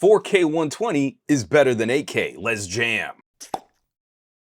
4K 120 is better than 8K. Let's jam.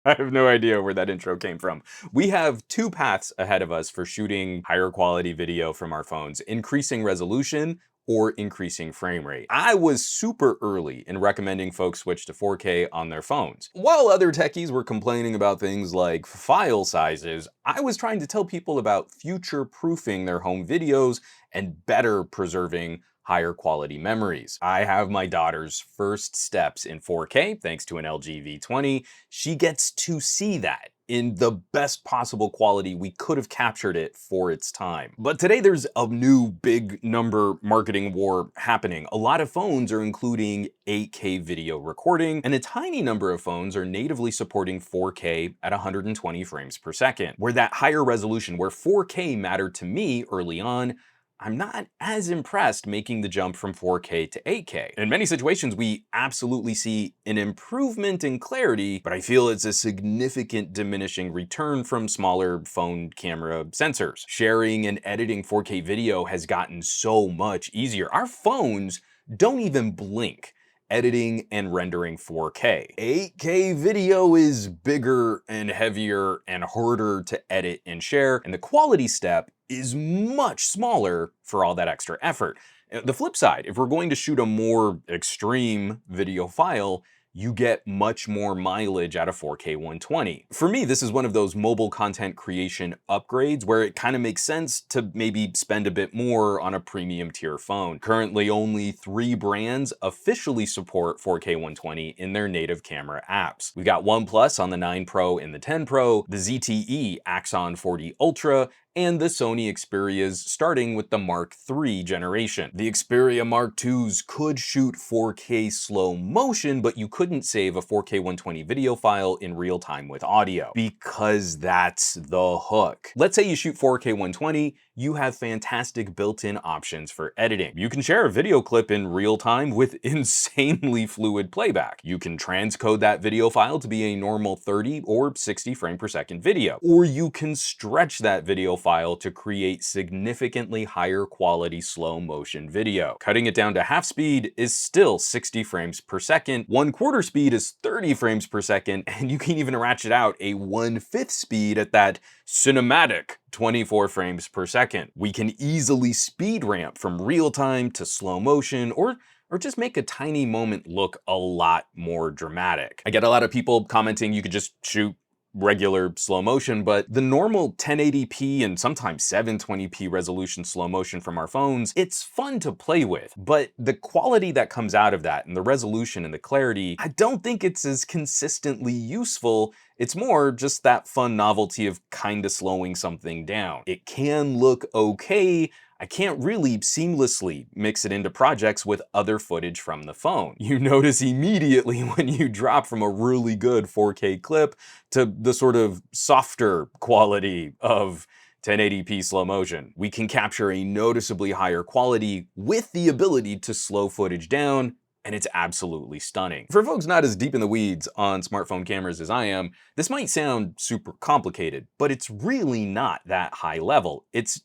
I have no idea where that intro came from. We have two paths ahead of us for shooting higher quality video from our phones: increasing resolution or increasing frame rate. I was super early in recommending folks switch to 4K on their phones. While other techies were complaining about things like file sizes, I was trying to tell people about future-proofing their home videos and better preserving higher quality memories. I have my daughter's first steps in 4K thanks to an LG V20. She gets to see that in the best possible quality we could have captured it for its time. But today there's a new big number marketing war happening. A lot of phones are including 8K video recording, and a tiny number of phones are natively supporting 4K at 120 frames per second. Where that higher resolution, where 4K mattered to me early on, I'm not as impressed making the jump from 4K to 8K. In many situations, we absolutely see an improvement in clarity, but I feel it's a significant diminishing return from smaller phone camera sensors. Sharing and editing 4K video has gotten so much easier. Our phones don't even blink editing and rendering 4K. 8K video is bigger and heavier and harder to edit and share, and the quality step is much smaller for all that extra effort. The flip side, if we're going to shoot a more extreme video file, you get much more mileage out of 4K 120. For me, this is one of those mobile content creation upgrades where it kind of makes sense to maybe spend a bit more on a premium tier phone. Currently, only 3 brands officially support 4K 120 in their native camera apps. We've got OnePlus on the 9 Pro and the 10 Pro, the ZTE Axon 40 Ultra, and the Sony Xperias starting with the Mark III generation. The Xperia Mark IIs could shoot 4K slow motion, but you couldn't save a 4K 120 video file in real time with audio, because that's the hook. Let's say you shoot 4K 120, you have fantastic built-in options for editing. You can share a video clip in real time with insanely fluid playback. You can transcode that video file to be a normal 30 or 60 frame per second video, or you can stretch that video file to create significantly higher quality slow motion video. Cutting it down to half speed is still 60 frames per second, 1/4 speed is 30 frames per second, and you can even ratchet out a 1/5 speed at that cinematic 24 frames per second. We can easily speed ramp from real time to slow motion, or just make a tiny moment look a lot more dramatic. I get a lot of people commenting you could just shoot regular slow motion, but the normal 1080p and sometimes 720p resolution slow motion from our phones, it's fun to play with, but the quality that comes out of that and the resolution and the clarity, I don't think it's as consistently useful. It's more just that fun novelty of kind of slowing something down. It can look okay. I can't really seamlessly mix it into projects with other footage from the phone. You notice immediately when you drop from a really good 4K clip to the sort of softer quality of 1080p slow motion. We can capture a noticeably higher quality with the ability to slow footage down, and it's absolutely stunning. For folks not as deep in the weeds on smartphone cameras as I am, this might sound super complicated, but it's really not that high level. It's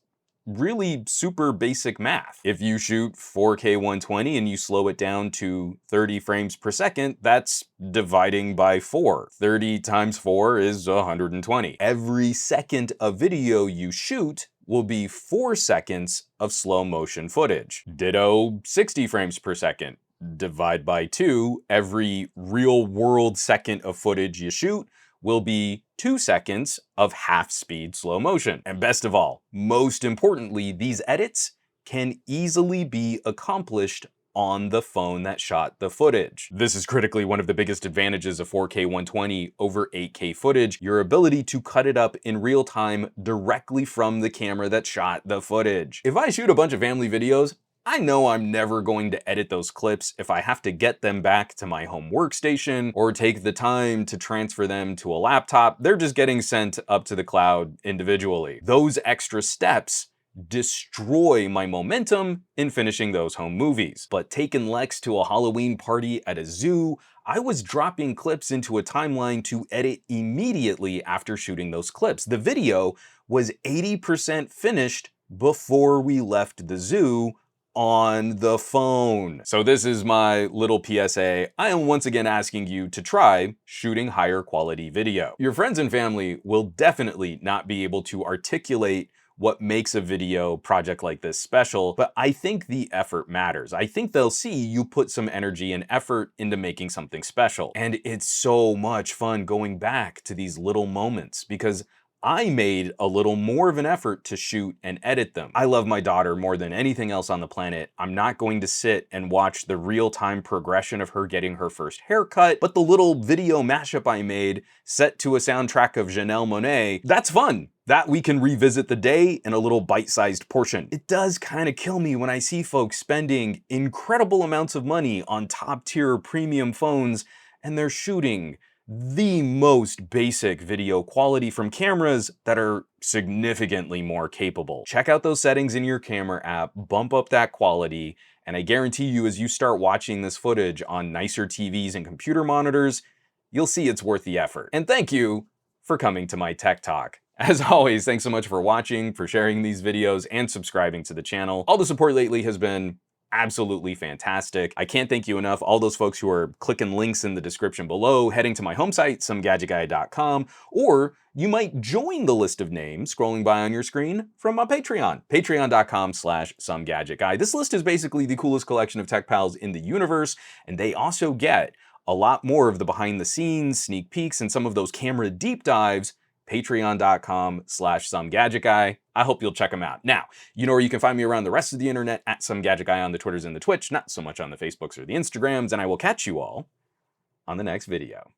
really super basic math. If you shoot 4K 120 and you slow it down to 30 frames per second, that's dividing by 4. 30 times 4 is 120. Every second of video you shoot will be 4 seconds of slow motion footage. Ditto 60 frames per second. Divide by 2, every real world second of footage you shoot will be 2 seconds of half-speed slow motion. And best of all, most importantly, these edits can easily be accomplished on the phone that shot the footage. This is critically one of the biggest advantages of 4K 120 over 8K footage, your ability to cut it up in real time directly from the camera that shot the footage. If I shoot a bunch of family videos, I know I'm never going to edit those clips if I have to get them back to my home workstation or take the time to transfer them to a laptop. They're just getting sent up to the cloud individually. Those extra steps destroy my momentum in finishing those home movies. But taking Lex to a Halloween party at a zoo, I was dropping clips into a timeline to edit immediately after shooting those clips. The video was 80% finished before we left the zoo on the phone. So this is my little PSA. I am once again asking you to try shooting higher quality video. Your friends and family will definitely not be able to articulate what makes a video project like this special, but I think the effort matters. I think they'll see you put some energy and effort into making something special. And it's so much fun going back to these little moments because I made a little more of an effort to shoot and edit them. I love my daughter more than anything else on the planet. I'm not going to sit and watch the real-time progression of her getting her first haircut, but the little video mashup I made set to a soundtrack of Janelle Monáe, that's fun. That we can revisit the day in a little bite-sized portion. It does kind of kill me when I see folks spending incredible amounts of money on top-tier premium phones and they're shooting the most basic video quality from cameras that are significantly more capable. Check out those settings in your camera app, bump up that quality, and I guarantee you as you start watching this footage on nicer TVs and computer monitors, you'll see it's worth the effort. And thank you for coming to my tech talk. As always, thanks so much for watching, for sharing these videos, and subscribing to the channel. All the support lately has been absolutely fantastic. I can't thank you enough. All those folks who are clicking links in the description below, heading to my home site, SomeGadgetGuy.com, or you might join the list of names scrolling by on your screen from my Patreon, patreon.com/SomeGadgetGuy. This list is basically the coolest collection of tech pals in the universe, and they also get a lot more of the behind the scenes, sneak peeks, and some of those camera deep dives patreon.com/SomeGadgetGuy. I hope you'll check them out. Now, you know where you can find me around the rest of the internet at SomeGadgetGuy on the Twitters and the Twitch, not so much on the Facebooks or the Instagrams, and I will catch you all on the next video.